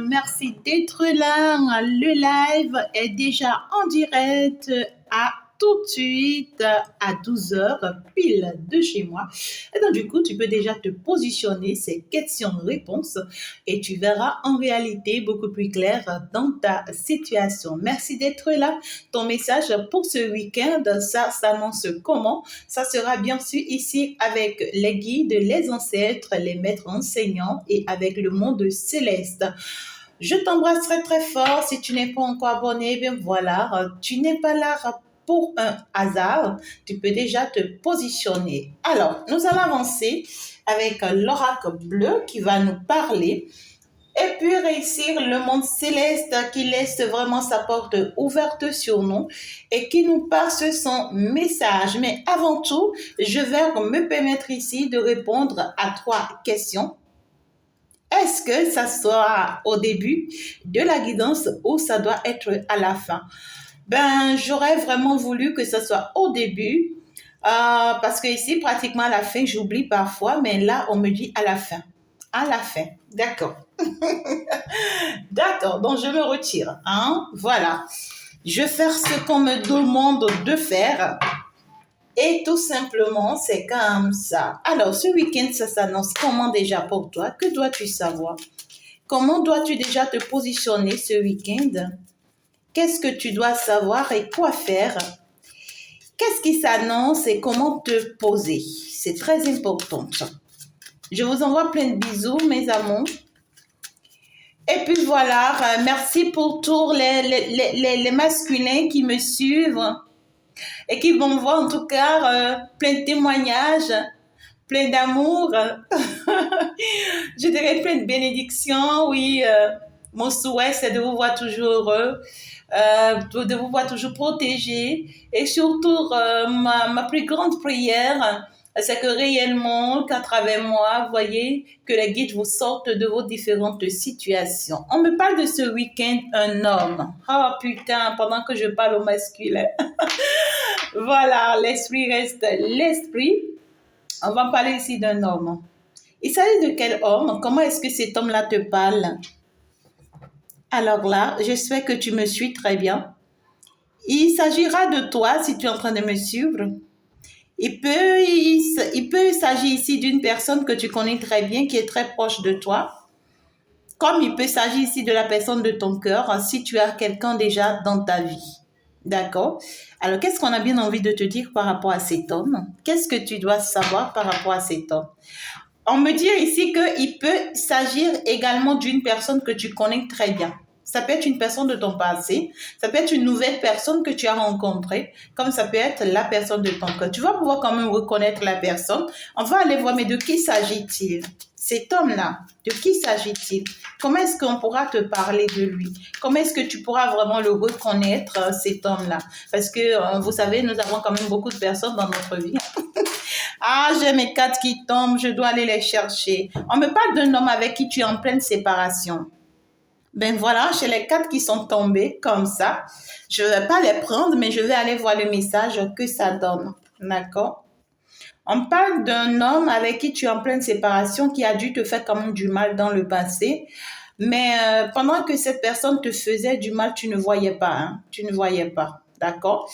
Merci d'être là. Le live est déjà en direct à tout de suite à 12 heures pile de chez moi. Et donc, du coup, tu peux déjà te positionner ces questions-réponses et tu verras en réalité beaucoup plus clair dans ta situation. Merci d'être là. Ton message pour ce week-end, ça s'annonce comment? Ça sera bien sûr ici avec les guides, les ancêtres, les maîtres enseignants et avec le monde céleste. Je t'embrasserai très fort. Si tu n'es pas encore abonné, bien voilà, tu n'es pas là pour un hasard. Tu peux déjà te positionner. Alors, nous allons avancer avec l'oracle bleu qui va nous parler et puis réussir le monde céleste qui laisse vraiment sa porte ouverte sur nous et qui nous passe son message. Mais avant tout, je vais me permettre ici de répondre à 3 questions. Est-ce que ça sera au début de la guidance ou ça doit être à la fin? J'aurais vraiment voulu que ce soit au début parce que ici, pratiquement à la fin, j'oublie parfois, mais là, on me dit à la fin. À la fin, d'accord. D'accord, donc je me retire. Voilà. Je vais faire ce qu'on me demande de faire. Et tout simplement, c'est comme ça. Alors, ce week-end, ça s'annonce comment déjà pour toi? Que dois-tu savoir? Comment dois-tu déjà te positionner ce week-end? Qu'est-ce que tu dois savoir et quoi faire? Qu'est-ce qui s'annonce et comment te poser? C'est très important. Je vous envoie plein de bisous, mes amours. Et puis voilà, merci pour tous les masculins qui me suivent et qui vont voir en tout cas plein de témoignages, plein d'amour. Je dirais plein de bénédictions, oui. Mon souhait, c'est de vous voir toujours heureux, de vous voir toujours protégé. Et surtout, ma plus grande prière, c'est que réellement, qu'à travers moi, vous voyez, que les guides vous sortent de vos différentes situations. On me parle de ce week-end, un homme. Oh putain, pendant que je parle au masculin. Voilà, l'esprit reste l'esprit. On va parler ici d'un homme. Il s'agit de quel homme? Comment est-ce que cet homme-là te parle? Alors là, j'espère que tu me suis très bien. Il s'agira de toi si tu es en train de me suivre. Il peut s'agir ici d'une personne que tu connais très bien, qui est très proche de toi. Comme il peut s'agir ici de la personne de ton cœur, si tu as quelqu'un déjà dans ta vie. D'accord? Alors, qu'est-ce qu'on a bien envie de te dire par rapport à cet homme? Qu'est-ce que tu dois savoir par rapport à cet homme? On me dit ici qu'il peut s'agir également d'une personne que tu connais très bien. Ça peut être une personne de ton passé, ça peut être une nouvelle personne que tu as rencontrée, comme ça peut être la personne de ton cœur. Tu vas pouvoir quand même reconnaître la personne. On va aller voir, mais de qui s'agit-il? Cet homme-là, de qui s'agit-il? Comment est-ce qu'on pourra te parler de lui? Comment est-ce que tu pourras vraiment le reconnaître, cet homme-là? Parce que, vous savez, nous avons quand même beaucoup de personnes dans notre vie. Ah, j'ai mes 4 qui tombent, je dois aller les chercher. On me parle d'un homme avec qui tu es en pleine séparation. Voilà, j'ai les 4 qui sont tombés comme ça. Je ne vais pas les prendre, mais je vais aller voir le message que ça donne. D'accord? On parle d'un homme avec qui tu es en pleine séparation qui a dû te faire quand même du mal dans le passé. Mais pendant que cette personne te faisait du mal, tu ne voyais pas. Tu ne voyais pas. D'accord?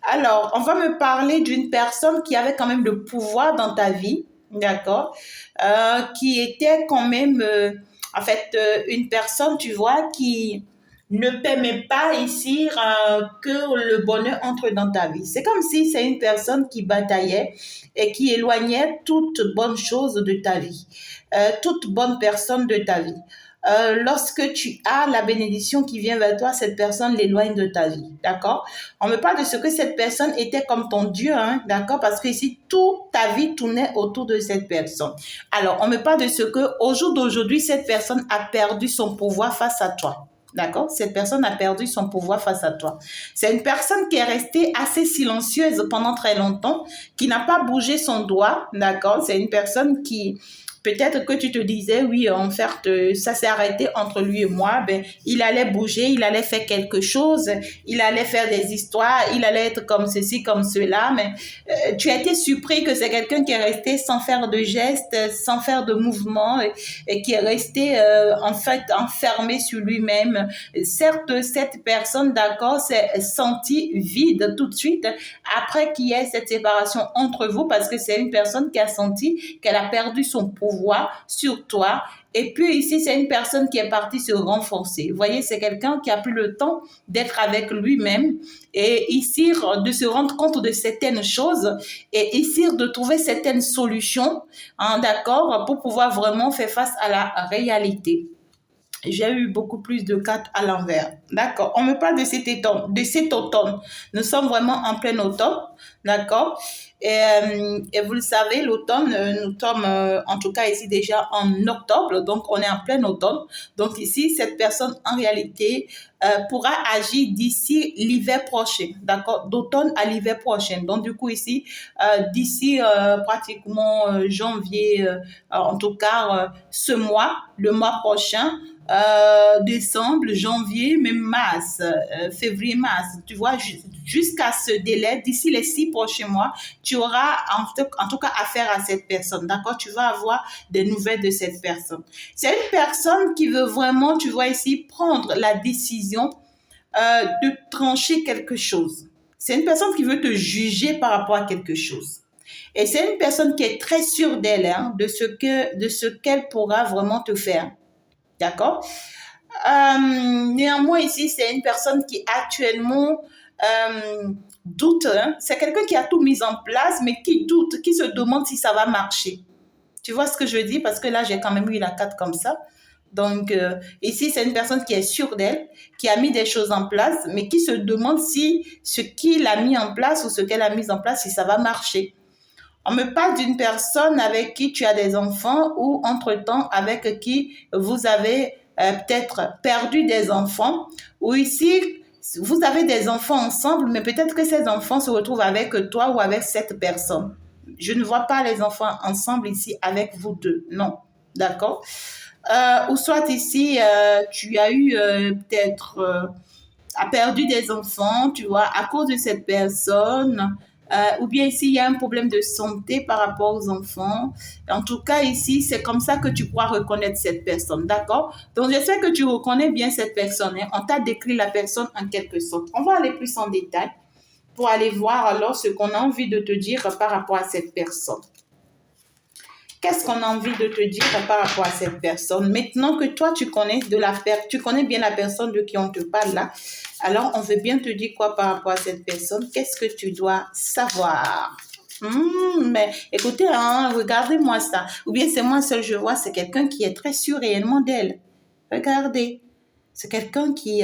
Alors, on va me parler d'une personne qui avait quand même le pouvoir dans ta vie, d'accord, qui était quand même, une personne, tu vois, qui ne permet pas ici que le bonheur entre dans ta vie. C'est comme si c'est une personne qui bataillait et qui éloignait toute bonne chose de ta vie, toute bonne personne de ta vie. Lorsque tu as la bénédiction qui vient vers toi, cette personne l'éloigne de ta vie, d'accord? On me parle de ce que cette personne était comme ton Dieu, d'accord? Parce que ici, toute ta vie tournait autour de cette personne. Alors, on me parle de ce que, au jour d'aujourd'hui, cette personne a perdu son pouvoir face à toi. D'accord? Cette personne a perdu son pouvoir face à toi. C'est une personne qui est restée assez silencieuse pendant très longtemps, qui n'a pas bougé son doigt, d'accord? C'est une personne qui peut-être que tu te disais, oui, en fait, ça s'est arrêté entre lui et moi. Ben, il allait bouger, il allait faire quelque chose, il allait faire des histoires, il allait être comme ceci, comme cela. Mais tu as été surpris que c'est quelqu'un qui est resté sans faire de gestes, sans faire de mouvement et qui est resté en fait enfermé sur lui-même. Certes, cette personne, d'accord, s'est sentie vide tout de suite après qu'il y ait cette séparation entre vous parce que c'est une personne qui a senti qu'elle a perdu son pouvoir sur toi. Et puis ici, c'est une personne qui est partie se renforcer. Vous voyez, c'est quelqu'un qui a plus le temps d'être avec lui-même et ici de se rendre compte de certaines choses et ici de trouver certaines solutions, hein, d'accord, pour pouvoir vraiment faire face à la réalité. J'ai eu beaucoup plus de cartes à l'envers. D'accord. On me parle de cet automne. Nous sommes vraiment en plein automne. D'accord. Et vous le savez, l'automne, nous sommes en tout cas ici déjà en octobre. Donc, on est en plein automne. Donc, ici, cette personne, en réalité, pourra agir d'ici l'hiver prochain. D'accord. D'automne à l'hiver prochain. Donc, du coup, ici, d'ici pratiquement janvier, en tout cas, ce mois, le mois prochain, décembre, janvier, même mars, février, mars, tu vois, jusqu'à ce délai, d'ici les 6 prochains mois, tu auras en tout cas affaire à cette personne, d'accord? Tu vas avoir des nouvelles de cette personne. C'est une personne qui veut vraiment, tu vois ici, prendre la décision de trancher quelque chose. C'est une personne qui veut te juger par rapport à quelque chose. Et c'est une personne qui est très sûre d'elle, hein, de ce qu'elle pourra vraiment te faire. D'accord. Néanmoins, ici, c'est une personne qui actuellement doute. Hein. C'est quelqu'un qui a tout mis en place, mais qui doute, qui se demande si ça va marcher. Tu vois ce que je dis? Parce que là, j'ai quand même eu la carte comme ça. Donc, ici, c'est une personne qui est sûre d'elle, qui a mis des choses en place, mais qui se demande si ce qu'il a mis en place ou ce qu'elle a mis en place, si ça va marcher. On me parle d'une personne avec qui tu as des enfants ou entre-temps avec qui vous avez peut-être perdu des enfants ou ici, vous avez des enfants ensemble, mais peut-être que ces enfants se retrouvent avec toi ou avec cette personne. Je ne vois pas les enfants ensemble ici avec vous deux, non, d'accord? Ou soit ici, tu as eu peut-être a perdu des enfants, tu vois, à cause de cette personne, ou bien ici, il y a un problème de santé par rapport aux enfants. En tout cas, ici, c'est comme ça que tu pourras reconnaître cette personne, d'accord? Donc, j'espère que tu reconnais bien cette personne. Hein. On t'a décrit la personne en quelque sorte. On va aller plus en détail pour aller voir alors ce qu'on a envie de te dire par rapport à cette personne. Qu'est-ce qu'on a envie de te dire par rapport à cette personne? Maintenant que toi, tu connais tu connais bien la personne de qui on te parle là, alors on veut bien te dire quoi par rapport à cette personne? Qu'est-ce que tu dois savoir? Mais écoutez, hein, regardez-moi ça. Ou bien c'est moi seul, je vois, c'est quelqu'un qui est très sûr réellement d'elle. Regardez. C'est quelqu'un qui,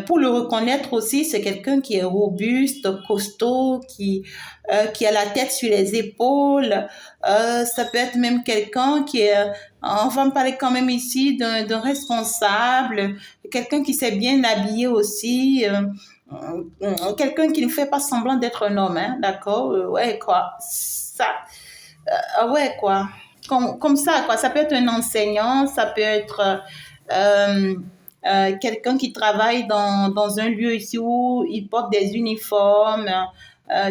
pour le reconnaître aussi, c'est quelqu'un qui est robuste, costaud, qui a la tête sur les épaules. Ça peut être même quelqu'un qui est, on va me parler quand même ici d'un responsable, quelqu'un qui s'est bien habillé aussi, quelqu'un qui ne fait pas semblant d'être un homme, hein, d'accord? Ouais, quoi. Ça, ouais, quoi. Comme ça, quoi. Ça peut être un enseignant, ça peut être... quelqu'un qui travaille dans un lieu ici où il porte des uniformes,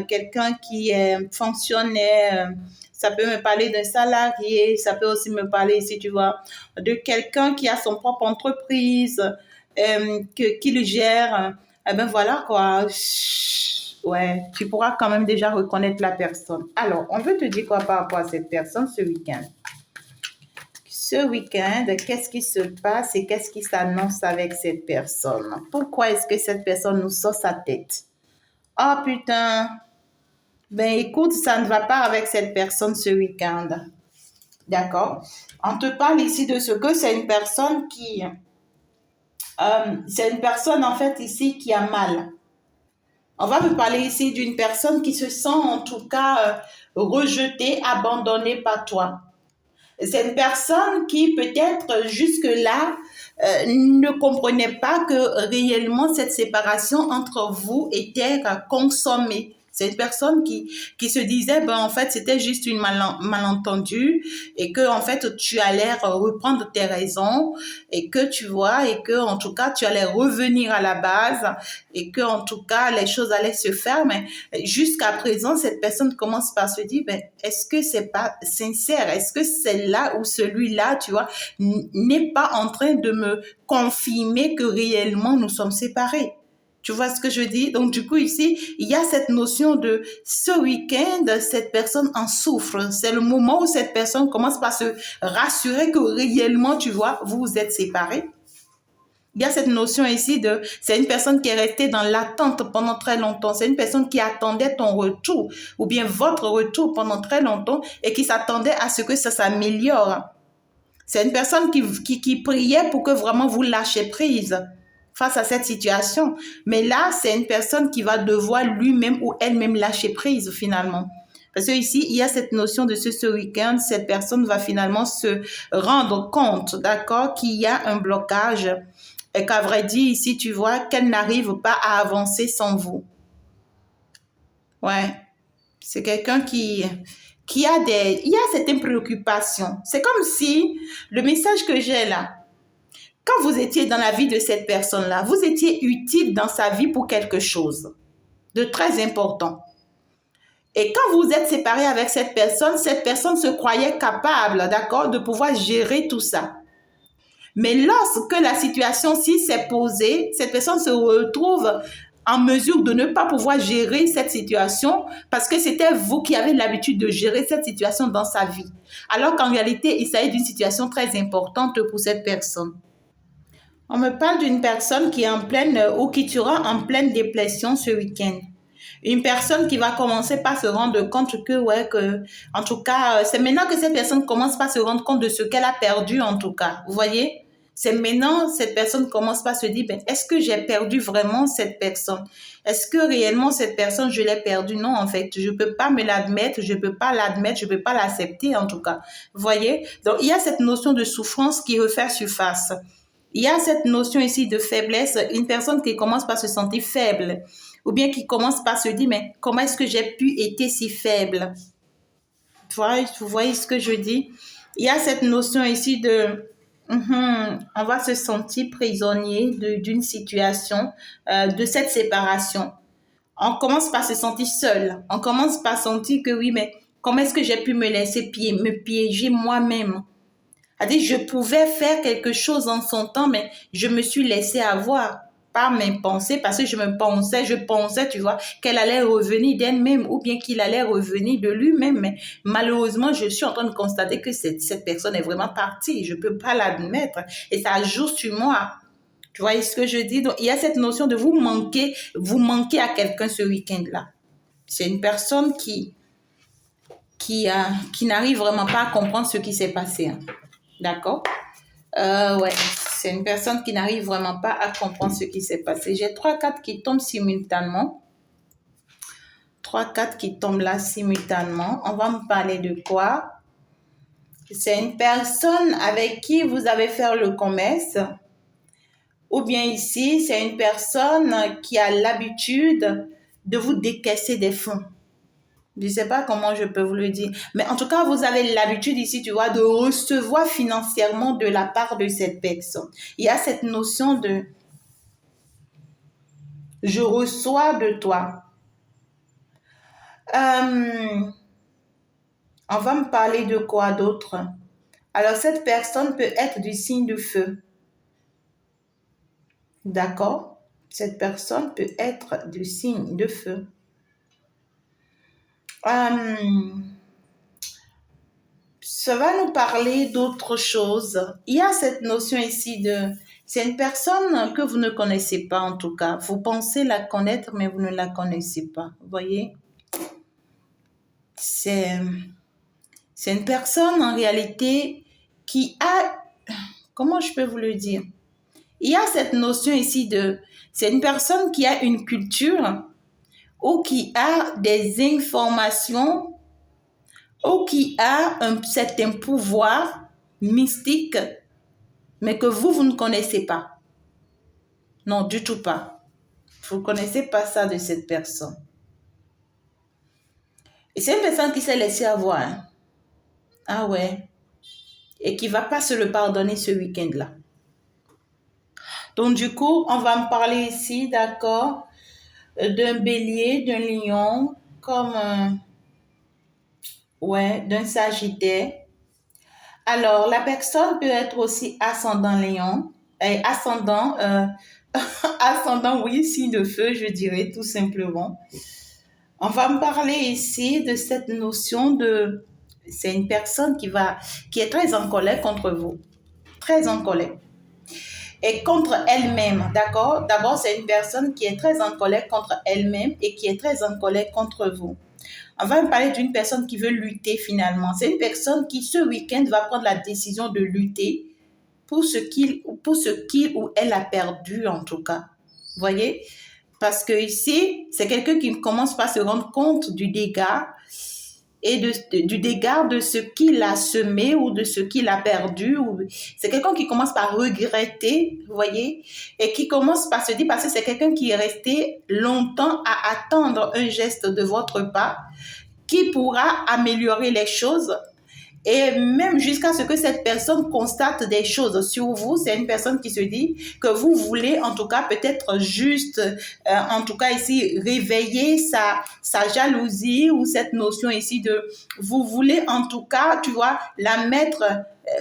quelqu'un qui est fonctionnaire, ça peut me parler d'un salarié, ça peut aussi me parler ici, tu vois, de quelqu'un qui a son propre entreprise, qui le gère. Eh ben voilà quoi. Ouais, tu pourras quand même déjà reconnaître la personne. Alors, on veut te dire quoi par rapport à cette personne ce week-end? Ce week-end, qu'est-ce qui se passe et qu'est-ce qui s'annonce avec cette personne? Pourquoi est-ce que cette personne nous sort sa tête? Oh putain! Ben écoute, ça ne va pas avec cette personne ce week-end. D'accord? On te parle ici de ce que c'est une personne qui... c'est une personne en fait ici qui a mal. On va me parler ici d'une personne qui se sent en tout cas rejetée, abandonnée par toi. C'est une personne qui peut-être jusque-là ne comprenait pas que réellement cette séparation entre vous était consommée. C'est une personne qui se disait, ben, en fait, c'était juste une malentendu et que, en fait, tu allais reprendre tes raisons et que tu vois, et que, en tout cas, tu allais revenir à la base et que, en tout cas, les choses allaient se faire. Mais jusqu'à présent, cette personne commence par se dire, ben, est-ce que c'est pas sincère? Est-ce que c'est là où celui-là, tu vois, n'est pas en train de me confirmer que réellement nous sommes séparés? Tu vois ce que je dis? Donc, du coup, ici, il y a cette notion de ce week-end, cette personne en souffre. C'est le moment où cette personne commence par se rassurer que réellement, tu vois, vous vous êtes séparés. Il y a cette notion ici de, c'est une personne qui est restée dans l'attente pendant très longtemps. C'est une personne qui attendait ton retour ou bien votre retour pendant très longtemps et qui s'attendait à ce que ça s'améliore. C'est une personne qui priait pour que vraiment vous lâchiez prise face à cette situation. Mais là, c'est une personne qui va devoir lui-même ou elle-même lâcher prise finalement. Parce que ici, il y a cette notion de ce week-end, cette personne va finalement se rendre compte, d'accord, qu'il y a un blocage et qu'à vrai dire, ici, tu vois qu'elle n'arrive pas à avancer sans vous. Ouais, c'est quelqu'un qui a il y a certaines préoccupations. C'est comme si le message que j'ai là, quand vous étiez dans la vie de cette personne-là, vous étiez utile dans sa vie pour quelque chose de très important. Et quand vous êtes séparé avec cette personne se croyait capable, d'accord, de pouvoir gérer tout ça. Mais lorsque la situation-ci s'est posée, cette personne se retrouve en mesure de ne pas pouvoir gérer cette situation parce que c'était vous qui avez l'habitude de gérer cette situation dans sa vie. Alors qu'en réalité, il s'agit d'une situation très importante pour cette personne. On me parle d'une personne qui est en pleine ou qui sera en pleine dépression ce week-end. Une personne qui va commencer par se rendre compte que, ouais, que, en tout cas, c'est maintenant que cette personne commence par se rendre compte de ce qu'elle a perdu, en tout cas. Vous voyez? C'est maintenant, cette personne commence par se dire, ben, est-ce que j'ai perdu vraiment cette personne? Est-ce que réellement cette personne, je l'ai perdue? Non, en fait, je peux pas me l'admettre, je peux pas l'admettre, je peux pas l'accepter, en tout cas. Vous voyez? Donc, il y a cette notion de souffrance qui refait surface. Il y a cette notion ici de faiblesse, une personne qui commence par se sentir faible, ou bien qui commence par se dire, mais comment est-ce que j'ai pu être si faible? Vous voyez ce que je dis? Il y a cette notion ici de, on va se sentir prisonnier d'une situation, de cette séparation. On commence par se sentir seul. On commence par sentir que oui, mais comment est-ce que j'ai pu me laisser me piéger moi-même? C'est-à-dire, je pouvais faire quelque chose en son temps, mais je me suis laissée avoir par mes pensées parce que je pensais, tu vois, qu'elle allait revenir d'elle-même ou bien qu'il allait revenir de lui-même. Mais malheureusement, je suis en train de constater que cette personne est vraiment partie. Je ne peux pas l'admettre et ça joue sur moi. Tu vois ce que je dis? Donc, il y a cette notion de vous manquez à quelqu'un ce week-end-là. C'est une personne qui n'arrive vraiment pas à comprendre ce qui s'est passé. Hein. D'accord? Ouais, c'est une personne qui n'arrive vraiment pas à comprendre ce qui s'est passé. J'ai 3 cartes qui tombent simultanément. 3 cartes qui tombent là simultanément. On va me parler de quoi? C'est une personne avec qui vous avez fait le commerce. Ou bien ici, c'est une personne qui a l'habitude de vous décaisser des fonds. Je ne sais pas comment je peux vous le dire. Mais en tout cas, vous avez l'habitude ici, tu vois, de recevoir financièrement de la part de cette personne. Il y a cette notion de je reçois de toi. On va me parler de quoi d'autre? Alors, cette personne peut être du signe de feu. D'accord? Cette personne peut être du signe de feu. Ça va nous parler d'autre chose. Il y a cette notion ici de... C'est une personne que vous ne connaissez pas en tout cas. Vous pensez la connaître, mais vous ne la connaissez pas. Vous voyez? C'est une personne en réalité qui a... Comment je peux vous le dire? Il y a cette notion ici de... C'est une personne qui a une culture ou qui a des informations ou qui a un certain pouvoir mystique, mais que vous ne connaissez pas. Non, du tout pas. Vous ne connaissez pas ça de cette personne. Et c'est une personne qui s'est laissée avoir. Hein. Ah ouais. Et qui ne va pas se le pardonner ce week-end-là. Donc, du coup, on va me parler ici, d'accord, d'un bélier, d'un lion, comme, ouais, d'un sagittaire. Alors, la personne peut être aussi ascendant lion, ascendant, ascendant, oui, signe de feu, je dirais, tout simplement. On va me parler ici de cette notion de, c'est une personne qui est très en colère contre vous, très en colère. Et contre elle-même, d'accord? D'abord, c'est une personne qui est très en colère contre elle-même et qui est très en colère contre vous. On va me parler d'une personne qui veut lutter finalement. C'est une personne qui, ce week-end, va prendre la décision de lutter pour ce qu'il ou elle a perdu, en tout cas. Vous voyez? Parce que ici, c'est quelqu'un qui commence par se rendre compte du dégât et du dégât de ce qu'il a semé ou de ce qu'il a perdu. C'est quelqu'un qui commence par regretter, vous voyez, et qui commence par se dire, parce que c'est quelqu'un qui est resté longtemps à attendre un geste de votre part qui pourra améliorer les choses. Et même jusqu'à ce que cette personne constate des choses sur vous, c'est une personne qui se dit que vous voulez en tout cas peut-être juste, en tout cas ici, réveiller sa jalousie ou cette notion ici de, vous voulez en tout cas, tu vois, la mettre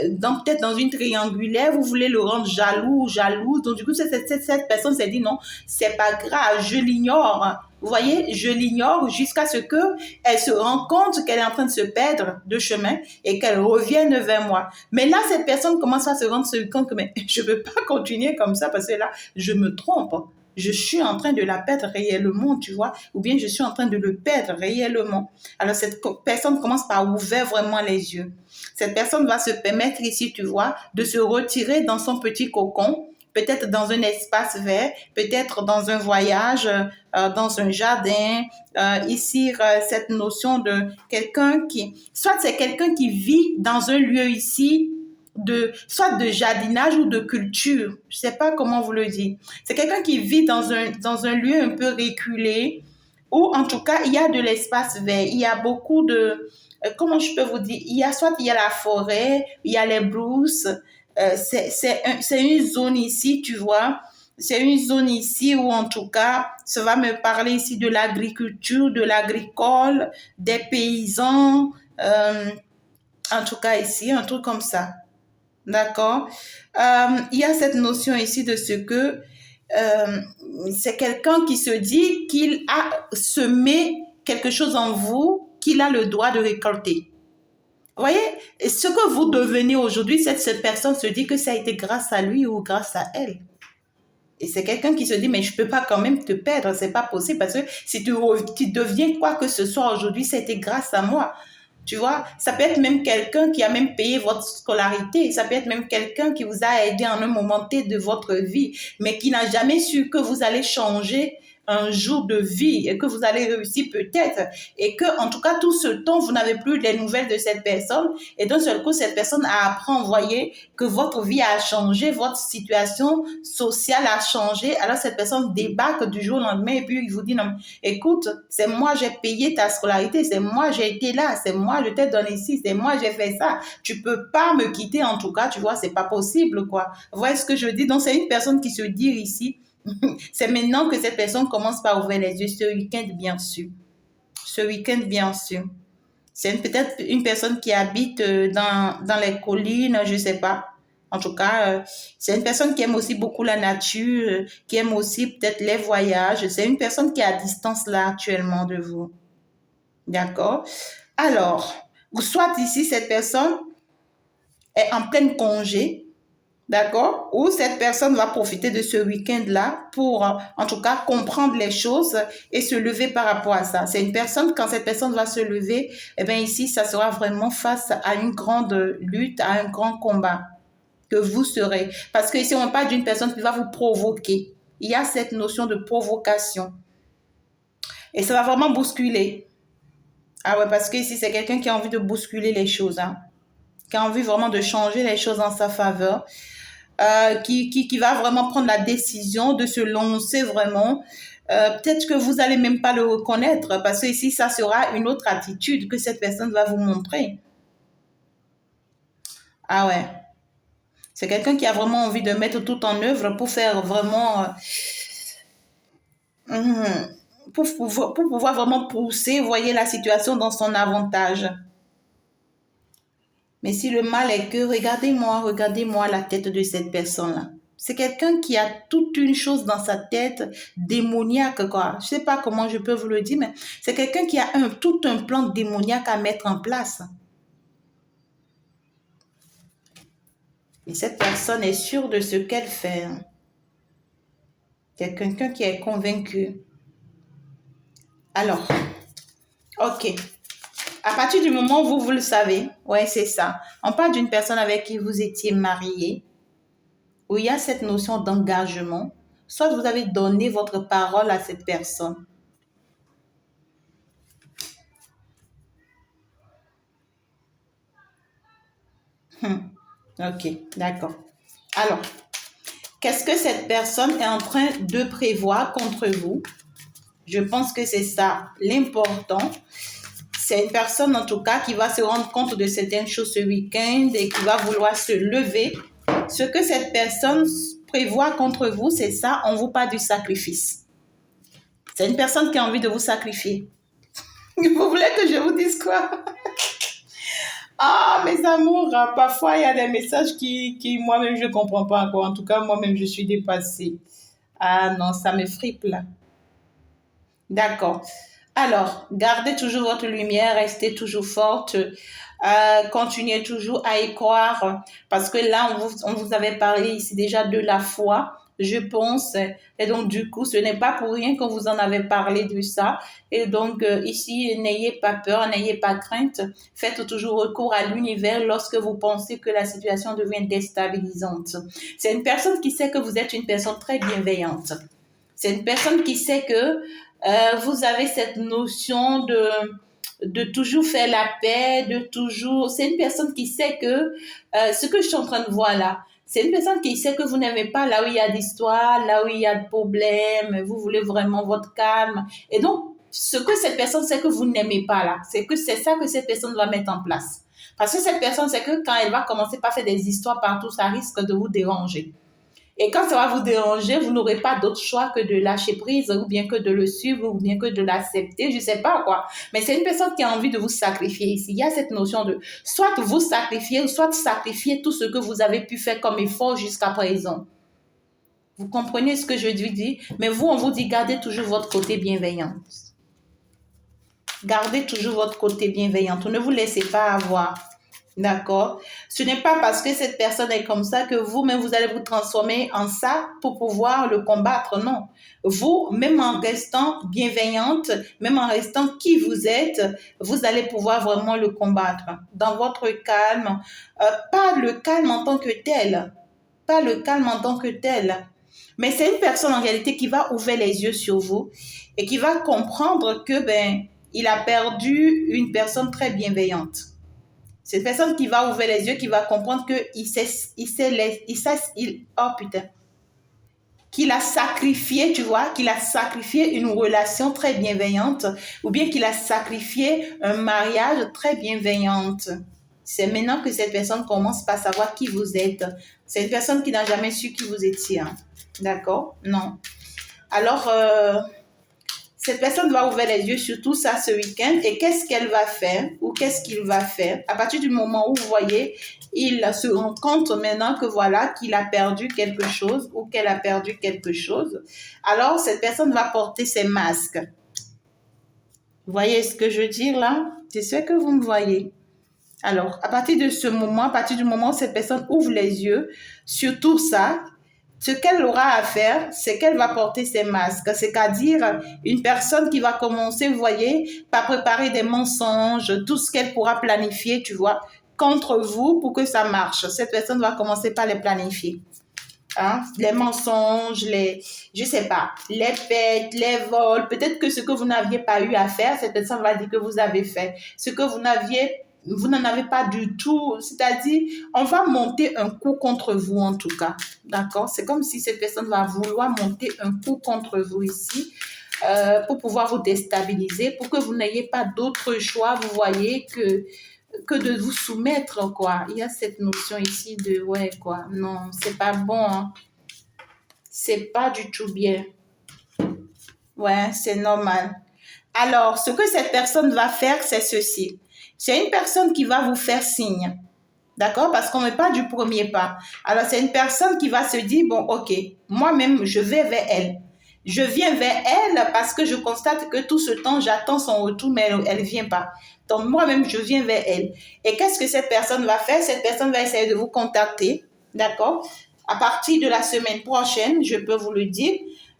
peut-être dans une triangulaire, vous voulez le rendre jaloux ou jalouse. Donc du coup, cette personne s'est dit non, c'est pas grave, je l'ignore. Vous voyez, je l'ignore jusqu'à ce qu'elle se rende compte qu'elle est en train de se perdre de chemin et qu'elle revienne vers moi. Mais là, cette personne commence à se rendre compte que mais, je ne peux pas continuer comme ça parce que là, je me trompe. Je suis en train de la perdre réellement, tu vois, ou bien je suis en train de le perdre réellement. Alors, cette personne commence par ouvrir vraiment les yeux. Cette personne va se permettre ici, tu vois, de se retirer dans son petit cocon, peut-être dans un espace vert, peut-être dans un voyage, dans un jardin. Ici, cette notion de quelqu'un qui, soit c'est quelqu'un qui vit dans un lieu ici, soit de jardinage ou de culture. Je ne sais pas comment vous le dire. C'est quelqu'un qui vit dans un lieu un peu reculé, où en tout cas, il y a de l'espace vert. Il y a beaucoup de, comment je peux vous dire, il y a la forêt, il y a les brousses. C'est une zone ici, tu vois. C'est une zone ici où, en tout cas, ça va me parler ici de l'agriculture, de l'agricole, des paysans. En tout cas, ici, un truc comme ça. D'accord? Il y a cette notion ici de ce que c'est quelqu'un qui se dit qu'il a semé quelque chose en vous, qu'il a le droit de récolter. Vous voyez, et ce que vous devenez aujourd'hui, cette personne se dit que ça a été grâce à lui ou grâce à elle. Et c'est quelqu'un qui se dit, mais je ne peux pas quand même te perdre, c'est pas possible parce que si tu deviens quoi que ce soit aujourd'hui, ça a été grâce à moi. Tu vois, ça peut être même quelqu'un qui a même payé votre scolarité, ça peut être même quelqu'un qui vous a aidé en un moment T de votre vie, mais qui n'a jamais su que vous allez changer un jour de vie et que vous allez réussir peut-être et que en tout cas tout ce temps vous n'avez plus les nouvelles de cette personne et d'un seul coup cette personne apprend, vous voyez, que votre vie a changé, votre situation sociale a changé, alors cette personne débarque du jour au lendemain et puis il vous dit non, écoute, c'est moi j'ai payé ta scolarité, c'est moi j'ai été là, c'est moi je t'ai donné ici, c'est moi j'ai fait ça, tu peux pas me quitter en tout cas, tu vois, c'est pas possible quoi. Vous voyez ce que je dis? Donc c'est une personne qui se dit ici. C'est maintenant que cette personne commence par ouvrir les yeux, ce week-end, bien sûr. Ce week-end, bien sûr. C'est peut-être une personne qui habite dans les collines, je ne sais pas. En tout cas, c'est une personne qui aime aussi beaucoup la nature, qui aime aussi peut-être les voyages. C'est une personne qui est à distance là actuellement de vous. D'accord? Alors, soit ici, cette personne est en plein congé, d'accord? Ou cette personne va profiter de ce week-end-là pour, en tout cas, comprendre les choses et se lever par rapport à ça. C'est une personne, quand cette personne va se lever, eh bien ici, ça sera vraiment face à une grande lutte, à un grand combat que vous serez. Parce que ici, on parle d'une personne qui va vous provoquer. Il y a cette notion de provocation. Et ça va vraiment bousculer. Ah ouais, parce que ici, c'est quelqu'un qui a envie de bousculer les choses, hein, qui a envie vraiment de changer les choses en sa faveur. qui va vraiment prendre la décision de se lancer vraiment. Peut-être que vous n'allez même pas le reconnaître parce que ici, ça sera une autre attitude que cette personne va vous montrer. Ah ouais. C'est quelqu'un qui a vraiment envie de mettre tout en œuvre pour faire vraiment... pour pouvoir vraiment pousser, voyez, la situation dans son avantage. Mais si le mal est que, regardez-moi la tête de cette personne-là. C'est quelqu'un qui a toute une chose dans sa tête démoniaque, quoi. Je sais pas comment je peux vous le dire, mais c'est quelqu'un qui a tout un plan démoniaque à mettre en place. Et cette personne est sûre de ce qu'elle fait. C'est quelqu'un qui est convaincu. Alors, ok. À partir du moment où vous le savez, ouais, c'est ça. On parle d'une personne avec qui vous étiez marié, où il y a cette notion d'engagement. Soit vous avez donné votre parole à cette personne. Ok, d'accord. Alors, qu'est-ce que cette personne est en train de prévoir contre vous? Je pense que c'est ça l'important. C'est une personne en tout cas qui va se rendre compte de certaines choses ce week-end et qui va vouloir se lever. Ce que cette personne prévoit contre vous, c'est ça, on vous parle du sacrifice. C'est une personne qui a envie de vous sacrifier. Vous voulez que je vous dise quoi? Ah, mes amours, parfois il y a des messages qui moi-même je ne comprends pas encore. En tout cas, moi-même je suis dépassée. Ah non, ça me fripe là. D'accord. Alors, gardez toujours votre lumière, restez toujours forte, continuez toujours à y croire, parce que là, on vous avait parlé ici déjà de la foi, je pense, et donc du coup, ce n'est pas pour rien qu'on vous en avait parlé de ça, et donc ici, n'ayez pas peur, n'ayez pas crainte, faites toujours recours à l'univers lorsque vous pensez que la situation devient déstabilisante. C'est une personne qui sait que vous êtes une personne très bienveillante. C'est une personne qui sait que vous avez cette notion de toujours faire la paix, de toujours... C'est une personne qui sait que ce que je suis en train de voir là, c'est une personne qui sait que vous n'aimez pas là où il y a d'histoire, là où il y a de problèmes, vous voulez vraiment votre calme. Et donc, ce que cette personne sait que vous n'aimez pas là, c'est que c'est ça que cette personne doit mettre en place. Parce que cette personne sait que quand elle va commencer par faire des histoires partout, ça risque de vous déranger. Et quand ça va vous déranger, vous n'aurez pas d'autre choix que de lâcher prise ou bien que de le suivre ou bien que de l'accepter, je ne sais pas quoi. Mais c'est une personne qui a envie de vous sacrifier ici. Il y a cette notion de soit vous sacrifier ou soit sacrifier tout ce que vous avez pu faire comme effort jusqu'à présent. Vous comprenez ce que je dis? Mais vous, on vous dit gardez toujours votre côté bienveillant. Gardez toujours votre côté bienveillant. Ne vous laissez pas avoir. D'accord? Ce n'est pas parce que cette personne est comme ça que vous-même, vous allez vous transformer en ça pour pouvoir le combattre. Non. Vous, même en restant bienveillante, même en restant qui vous êtes, vous allez pouvoir vraiment le combattre. Dans votre calme, pas le calme en tant que tel. Pas le calme en tant que tel. Mais c'est une personne en réalité qui va ouvrir les yeux sur vous et qui va comprendre que, il a perdu une personne très bienveillante. C'est une personne qui va ouvrir les yeux, qui va comprendre qu'il a sacrifié, tu vois, qu'il a sacrifié une relation très bienveillante ou bien qu'il a sacrifié un mariage très bienveillante. C'est maintenant que cette personne commence par savoir qui vous êtes. C'est une personne qui n'a jamais su qui vous étiez. Hein. D'accord? Non. Alors, cette personne va ouvrir les yeux sur tout ça ce week-end et qu'est-ce qu'elle va faire ou qu'est-ce qu'il va faire à partir du moment où vous voyez, il se rend compte maintenant que voilà, qu'il a perdu quelque chose ou qu'elle a perdu quelque chose. Alors, cette personne va porter ses masques. Vous voyez ce que je veux dire là? C'est ce que vous me voyez. Alors, à partir de ce moment, à partir du moment où cette personne ouvre les yeux sur tout ça, ce qu'elle aura à faire, c'est qu'elle va porter ses masques. C'est-à-dire une personne qui va commencer, vous voyez, par préparer des mensonges, tout ce qu'elle pourra planifier, tu vois, contre vous pour que ça marche. Cette personne va commencer par les planifier. Hein? Les mensonges, je sais pas, les fêtes, les vols. Peut-être que ce que vous n'aviez pas eu à faire, cette personne va dire que vous avez fait. Ce que vous n'aviez vous n'en avez pas du tout. C'est-à-dire, on va monter un coup contre vous en tout cas. D'accord? C'est comme si cette personne va vouloir monter un coup contre vous ici. Pour pouvoir vous déstabiliser, pour que vous n'ayez pas d'autre choix, vous voyez, que de vous soumettre, quoi. Il y a cette notion ici de, ouais, quoi, non, c'est pas bon, hein. C'est pas du tout bien. Ouais, c'est normal. Alors, ce que cette personne va faire, c'est ceci. C'est une personne qui va vous faire signe. D'accord? Parce qu'on n'est pas du premier pas. Alors, c'est une personne qui va se dire, bon, ok, moi-même, je vais vers elle. Je viens vers elle parce que je constate que tout ce temps, j'attends son retour, mais elle ne vient pas. Donc, moi-même, je viens vers elle. Et qu'est-ce que cette personne va faire? Cette personne va essayer de vous contacter. D'accord? À partir de la semaine prochaine, je peux vous le dire,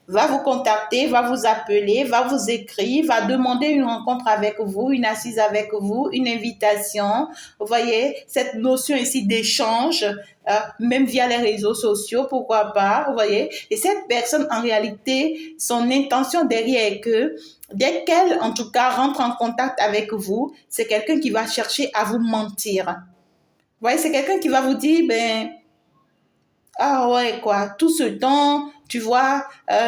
va vous contacter, va vous appeler, va vous écrire, va demander une rencontre avec vous, une assise avec vous, une invitation. Vous voyez, cette notion ici d'échange, même via les réseaux sociaux, pourquoi pas, vous voyez. Et cette personne, en réalité, son intention derrière est que dès qu'elle, en tout cas, rentre en contact avec vous, c'est quelqu'un qui va chercher à vous mentir. Vous voyez, c'est quelqu'un qui va vous dire, ben, ah ouais, quoi, tout ce temps, tu vois,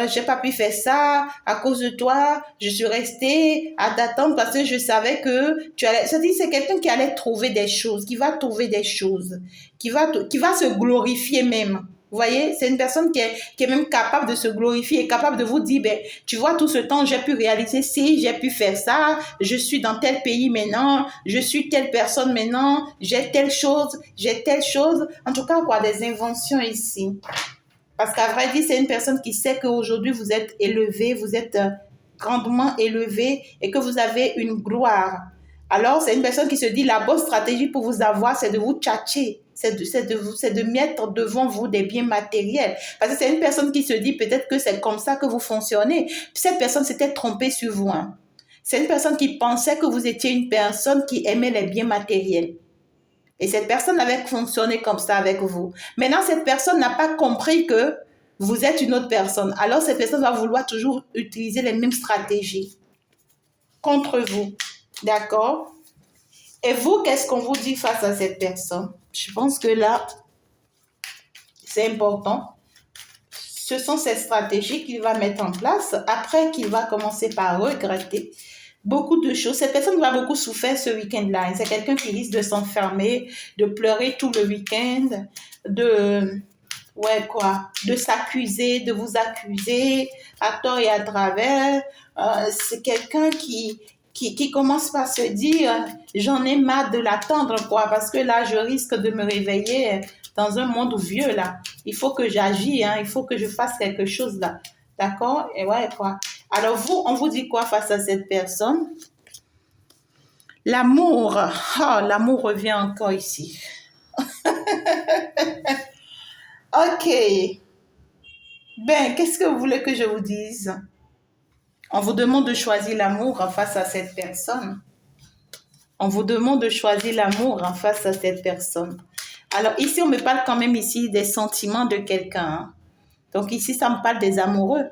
j'ai pas pu faire ça à cause de toi, je suis restée à t'attendre parce que je savais que tu allais. C'est-à-dire, c'est quelqu'un qui allait trouver des choses, qui va trouver des choses, qui va se glorifier même. Vous voyez, c'est une personne qui est même capable de se glorifier et capable de vous dire, ben, tu vois, tout ce temps, j'ai pu réaliser ci, j'ai pu faire ça, je suis dans tel pays maintenant, je suis telle personne maintenant, j'ai telle chose, j'ai telle chose. En tout cas, quoi, des inventions ici. Parce qu'à vrai dire, c'est une personne qui sait qu'aujourd'hui, vous êtes élevé, vous êtes grandement élevé et que vous avez une gloire. Alors, c'est une personne qui se dit, la bonne stratégie pour vous avoir, c'est de vous tchatcher. C'est de mettre devant vous des biens matériels. Parce que c'est une personne qui se dit peut-être que c'est comme ça que vous fonctionnez. Puis cette personne s'était trompée sur vous. Hein. C'est une personne qui pensait que vous étiez une personne qui aimait les biens matériels. Et cette personne avait fonctionné comme ça avec vous. Maintenant, cette personne n'a pas compris que vous êtes une autre personne. Alors, cette personne va vouloir toujours utiliser les mêmes stratégies contre vous. D'accord? Et vous, qu'est-ce qu'on vous dit face à cette personne? Je pense que là, c'est important. Ce sont ces stratégies qu'il va mettre en place après qu'il va commencer par regretter beaucoup de choses. Cette personne va beaucoup souffrir ce week-end-là. C'est quelqu'un qui risque de s'enfermer, de pleurer tout le week-end, de s'accuser, de vous accuser à tort et à travers. C'est quelqu'un qui commence par se dire, j'en ai marre de l'attendre, quoi, parce que là, je risque de me réveiller dans un monde vieux, là. Il faut que j'agisse, hein, il faut que je fasse quelque chose, là. D'accord? Et ouais, quoi. Alors, vous, on vous dit quoi face à cette personne? L'amour. Ah, l'amour revient encore ici. Ok. Ben, qu'est-ce que vous voulez que je vous dise? On vous demande de choisir l'amour face à cette personne. On vous demande de choisir l'amour face à cette personne. Alors, ici, on me parle quand même ici des sentiments de quelqu'un. Hein. Donc, ici, ça me parle des amoureux.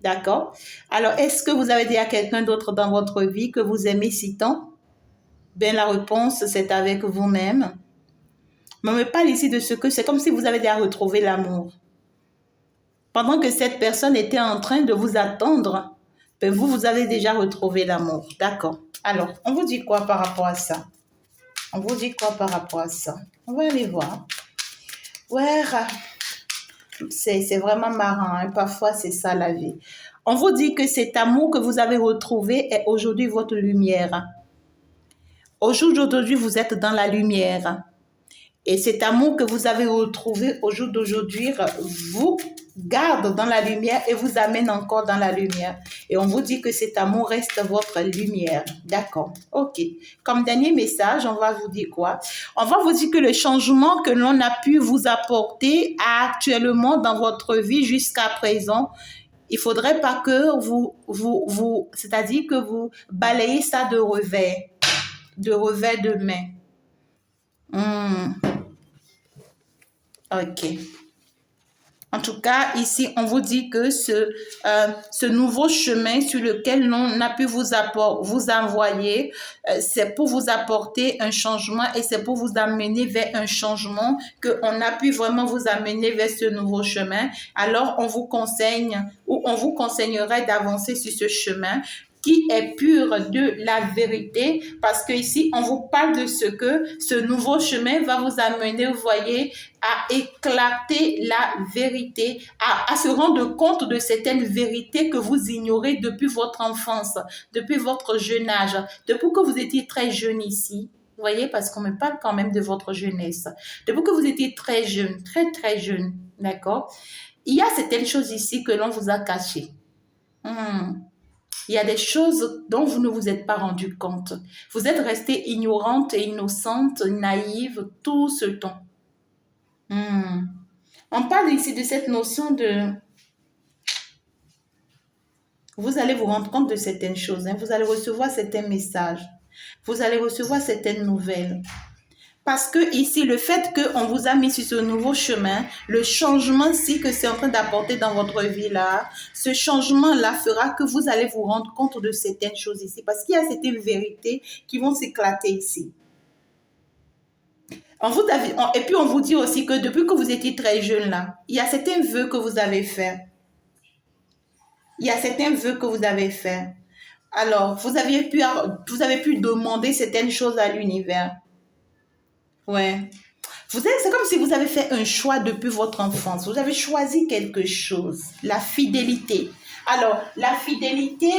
D'accord? Alors, est-ce que vous avez déjà quelqu'un d'autre dans votre vie que vous aimez si tant? Ben, la réponse, c'est avec vous-même. Mais on me parle ici de ce que c'est comme si vous avez déjà retrouvé l'amour. Pendant que cette personne était en train de vous attendre, ben vous avez déjà retrouvé l'amour. D'accord. Alors, on vous dit quoi par rapport à ça? On vous dit quoi par rapport à ça? On va aller voir. Ouais, c'est vraiment marrant. Hein? Parfois, c'est ça la vie. On vous dit que cet amour que vous avez retrouvé est aujourd'hui votre lumière. Au jour d'aujourd'hui, vous êtes dans la lumière. Et cet amour que vous avez retrouvé au jour d'aujourd'hui vous garde dans la lumière et vous amène encore dans la lumière. Et on vous dit que cet amour reste votre lumière. D'accord. OK. Comme dernier message, on va vous dire quoi? On va vous dire que le changement que l'on a pu vous apporter actuellement dans votre vie jusqu'à présent, il faudrait pas que c'est-à-dire que vous balayez ça de revers de main. OK. En tout cas, ici, on vous dit que ce nouveau chemin sur lequel l'on a pu vous envoyer, c'est pour vous apporter un changement et c'est pour vous amener vers un changement qu'on a pu vraiment vous amener vers ce nouveau chemin. Alors, on vous conseille ou on vous conseillerait d'avancer sur ce chemin qui est pur de la vérité, parce que ici, on vous parle de ce que ce nouveau chemin va vous amener, vous voyez, à éclater la vérité, à se rendre compte de certaines vérités que vous ignorez depuis votre enfance, depuis votre jeune âge, depuis que vous étiez très jeune ici. Vous voyez, parce qu'on me parle quand même de votre jeunesse. Depuis que vous étiez très jeune, très jeune, d'accord? Il y a certaines choses ici que l'on vous a cachées. Il y a des choses dont vous ne vous êtes pas rendu compte. Vous êtes restée ignorante et innocente, naïve tout ce temps. On parle ici de cette notion de... Vous allez vous rendre compte de certaines choses. Vous allez recevoir certains messages. Vous allez recevoir certaines nouvelles. Parce que ici, le fait qu'on vous a mis sur ce nouveau chemin, le changement-ci que c'est en train d'apporter dans votre vie-là, ce changement-là fera que vous allez vous rendre compte de certaines choses ici. Parce qu'il y a certaines vérités qui vont s'éclater ici. Et puis, on vous dit aussi que depuis que vous étiez très jeune, là, il y a certains vœux que vous avez faits. Il y a certains vœux que vous avez faits. Alors, vous avez pu demander certaines choses à l'univers. Ouais. C'est comme si vous avez fait un choix depuis votre enfance. Vous avez choisi quelque chose, la fidélité. Alors, la fidélité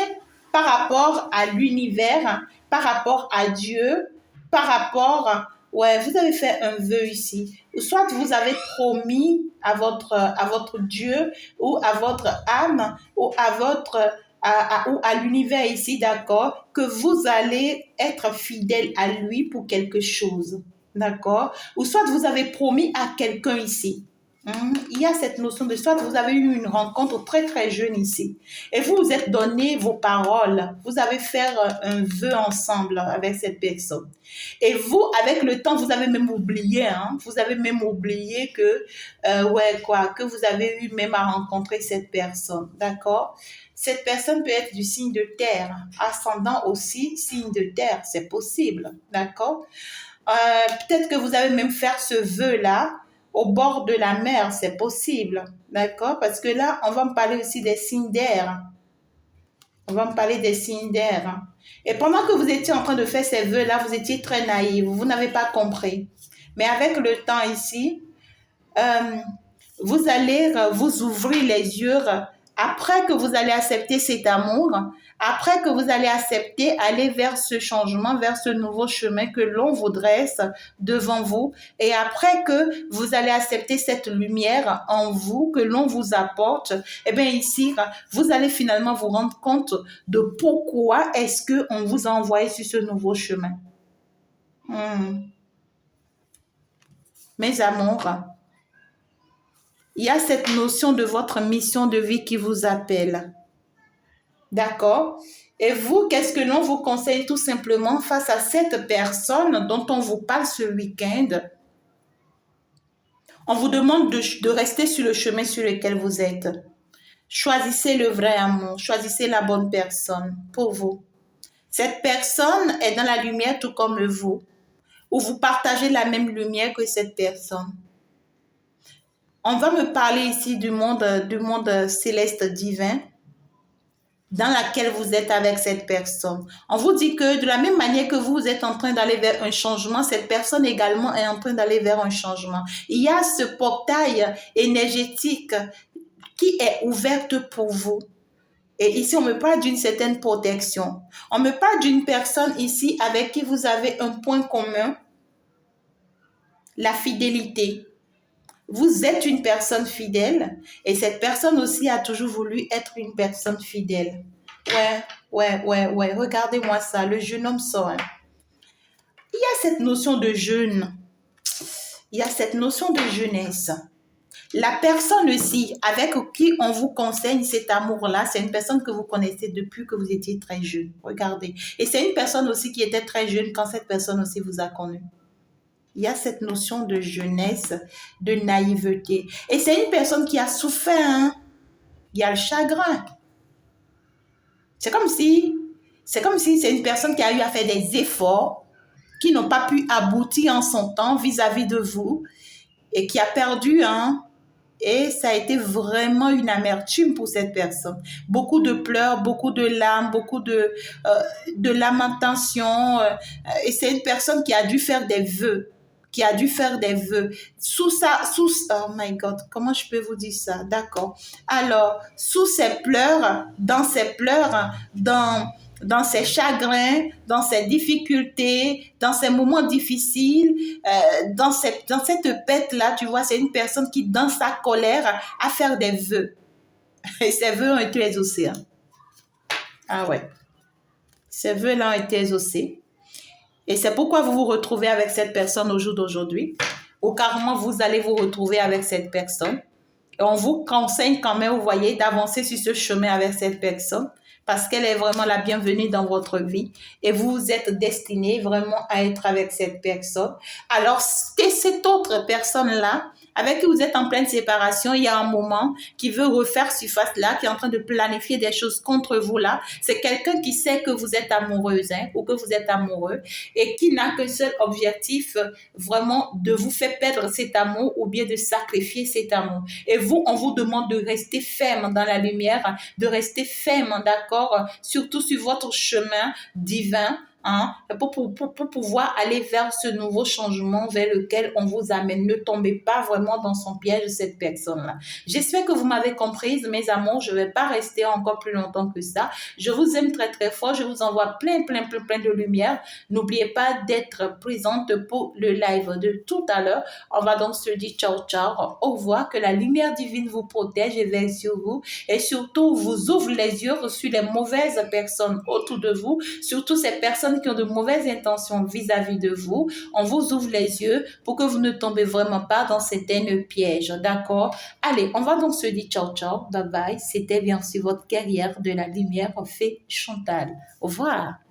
par rapport à l'univers, par rapport à Dieu, par rapport... Ouais, vous avez fait un vœu ici. Soit vous avez promis à votre Dieu ou à votre âme ou à l'univers ici, d'accord, que vous allez être fidèle à lui pour quelque chose. D'accord? Ou soit vous avez promis à quelqu'un ici. Il y a cette notion de soit vous avez eu une rencontre très jeune ici. Et vous vous êtes donné vos paroles. Vous avez fait un vœu ensemble avec cette personne. Et vous, avec le temps, vous avez même oublié. Vous avez même oublié que vous avez eu même à rencontrer cette personne. D'accord? Cette personne peut être du signe de terre. Ascendant aussi, signe de terre. C'est possible. D'accord? Peut-être que vous avez même fait ce vœu-là au bord de la mer, c'est possible, d'accord? Parce que là, on va me parler aussi des signes d'air. On va me parler des signes d'air. Et pendant que vous étiez en train de faire ces vœux-là, vous étiez très naïf, vous n'avez pas compris. Mais avec le temps ici, vous allez vous ouvrir les yeux après que vous allez accepter cet amour, après que vous allez accepter aller vers ce changement, vers ce nouveau chemin que l'on vous dresse devant vous, et après que vous allez accepter cette lumière en vous que l'on vous apporte, eh bien ici, vous allez finalement vous rendre compte de pourquoi est-ce qu'on vous a envoyé sur ce nouveau chemin. Mes amours, il y a cette notion de votre mission de vie qui vous appelle. D'accord? Et vous, qu'est-ce que l'on vous conseille tout simplement face à cette personne dont on vous parle ce week-end? On vous demande de rester sur le chemin sur lequel vous êtes. Choisissez le vrai amour, choisissez la bonne personne pour vous. Cette personne est dans la lumière tout comme vous, ou vous partagez la même lumière que cette personne. On va me parler ici du monde céleste divin dans laquelle vous êtes avec cette personne. On vous dit que de la même manière que vous êtes en train d'aller vers un changement, cette personne également est en train d'aller vers un changement. Il y a ce portail énergétique qui est ouverte pour vous. Et ici, on me parle d'une certaine protection. On me parle d'une personne ici avec qui vous avez un point commun, la fidélité. Vous êtes une personne fidèle et cette personne aussi a toujours voulu être une personne fidèle. Ouais. Regardez-moi ça, le jeune homme sort. Il y a cette notion de jeûne. Il y a cette notion de jeunesse. La personne aussi avec qui on vous conseille cet amour-là, c'est une personne que vous connaissez depuis que vous étiez très jeune. Regardez. Et c'est une personne aussi qui était très jeune quand cette personne aussi vous a connu. Il y a cette notion de jeunesse, de naïveté. Et c'est une personne qui a souffert, hein? Il y a le chagrin. C'est comme si c'est une personne qui a eu à faire des efforts qui n'ont pas pu aboutir en son temps vis-à-vis de vous et qui a perdu, hein? Et ça a été vraiment une amertume pour cette personne. Beaucoup de pleurs, beaucoup de larmes, beaucoup de lamentations. Et c'est une personne qui a dû faire des vœux. Oh my God, comment je peux vous dire ça? D'accord. Alors, sous ses pleurs, dans ses chagrins, dans ses difficultés, dans ses moments difficiles, dans cette bête-là, tu vois, c'est une personne qui, dans sa colère, a fait des vœux. Et ces vœux ont été exaucés. Hein. Ah ouais. Ces vœux-là ont été exaucés. Et c'est pourquoi vous vous retrouvez avec cette personne au jour d'aujourd'hui. Ou carrément, vous allez vous retrouver avec cette personne. Et on vous conseille quand même, vous voyez, d'avancer sur ce chemin avec cette personne parce qu'elle est vraiment la bienvenue dans votre vie et vous êtes destiné vraiment à être avec cette personne. Alors, que cette autre personne-là, avec qui vous êtes en pleine séparation, il y a un moment qui veut refaire surface là, qui est en train de planifier des choses contre vous là, c'est quelqu'un qui sait que vous êtes amoureuse hein, ou que vous êtes amoureux et qui n'a qu'un seul objectif, vraiment de vous faire perdre cet amour ou bien de sacrifier cet amour. Et vous, on vous demande de rester ferme dans la lumière, de rester ferme, d'accord, surtout sur votre chemin divin, hein, pour pouvoir aller vers ce nouveau changement vers lequel on vous amène. Ne tombez pas vraiment dans son piège, cette personne-là. J'espère que vous m'avez comprise, mes amours. Je ne vais pas rester encore plus longtemps que ça. Je vous aime très, très fort. Je vous envoie plein de lumière. N'oubliez pas d'être présente pour le live de tout à l'heure. On va donc se dire ciao, ciao. Au revoir. Que la lumière divine vous protège et veille sur vous. Et surtout, vous ouvre les yeux sur les mauvaises personnes autour de vous. Surtout ces personnes qui ont de mauvaises intentions vis-à-vis de vous. On vous ouvre les yeux pour que vous ne tombez vraiment pas dans certains pièges. D'accord? Allez, on va donc se dire ciao, ciao. Bye bye. C'était bien sûr votre carrière de la lumière fait Chantal. Au revoir.